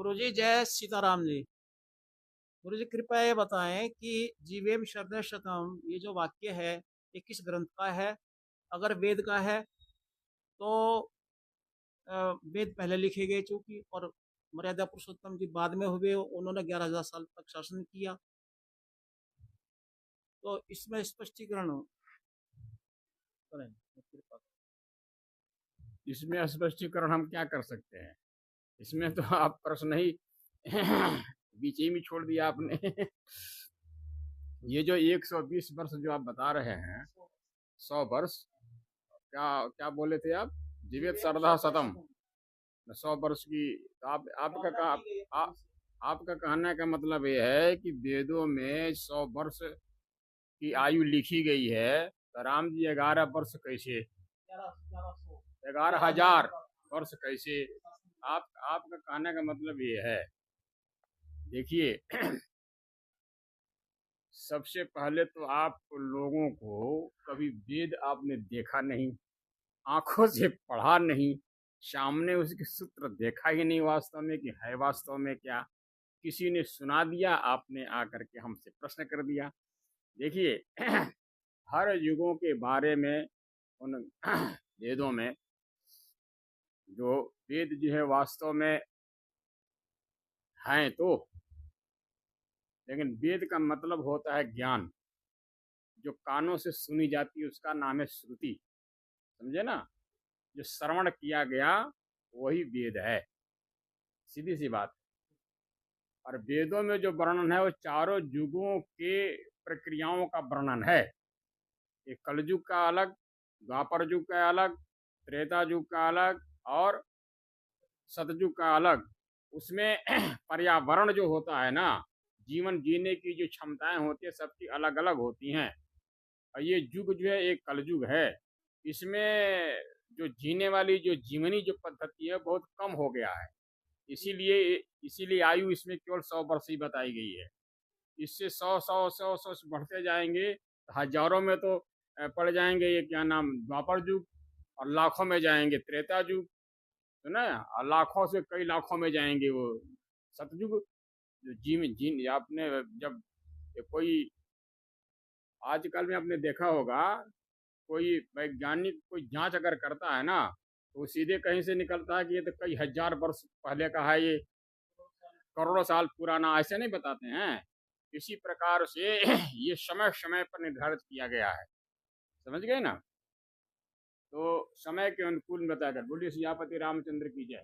गुरुजी जय सीताराम जी। गुरुजी कृपया ये बताएं कि जीवेम शरदः शतम ये जो वाक्य है ये किस ग्रंथ का है। अगर वेद का है तो वेद पहले लिखे गए चूंकि, और मर्यादा पुरुषोत्तम जी बाद में हुए, उन्होंने 11,000 साल तक शासन किया। तो इसमें स्पष्टीकरण करें कृपा। इसमें स्पष्टीकरण हम क्या कर सकते हैं? इसमें तो आप प्रश्न ही बीच ही में छोड़ दिया आपने। ये जो 120 वर्ष जो आप बता रहे हैं, 100 वर्ष, क्या क्या बोले थे आप? जीवित सरदा सतम, 100 वर्ष की। तो आपका कहने का मतलब ये है कि वेदों में 100 वर्ष की आयु लिखी गई है, तो राम जी 11 वर्ष कैसे, 11,000 वर्ष कैसे? आपका कहने का मतलब ये है। देखिए, सबसे पहले तो आप लोगों को कभी वेद आपने देखा नहीं, आंखों से पढ़ा नहीं, सामने उसके सूत्र देखा ही नहीं वास्तव में कि है वास्तव में क्या। किसी ने सुना दिया, आपने आकर के हमसे प्रश्न कर दिया। देखिए, हर युगों के बारे में उन वेदों में, जो वेद जो है वास्तव में हैं तो, लेकिन वेद का मतलब होता है ज्ञान, जो कानों से सुनी जाती है उसका नाम है श्रुति। समझे ना? जो श्रवण किया गया वही वेद है, सीधी सी बात। और वेदों में जो वर्णन है वो चारों युगों के प्रक्रियाओं का वर्णन है। एक कलयुग का अलग, द्वापर युग का अलग, त्रेता युग का अलग और सतयुग का अलग। उसमें पर्यावरण जो होता है ना, जीवन जीने की जो क्षमताएं होती है सबकी अलग अलग होती हैं। और ये युग जो है एक कलयुग है। इसमें जो जीने वाली जो जीवनी जो पद्धति है बहुत कम हो गया है। इसीलिए इसीलिए आयु इसमें केवल 100 वर्ष ही बताई गई है। इससे 100 100 100 100 बढ़ते जाएंगे तो हजारों में तो पड़ जाएंगे ये क्या नाम, द्वापर युग। और लाखों में जाएंगे त्रेता युग, तो ना, और लाखों से कई लाखों में जाएंगे वो सतयुग। जो जी जी आपने जब कोई आजकल में आपने देखा होगा, कोई वैज्ञानिक कोई जांच अगर करता है ना, तो सीधे कहीं से निकलता है कि ये तो कई हजार वर्ष पहले का है, ये करोड़ों साल पुराना, ऐसे नहीं बताते हैं। इसी प्रकार से ये समय समय पर निर्धारित किया गया है। समझ गए ना? तो समय के अनुकूल बताकर बोलिए सियापति रामचंद्र की जय।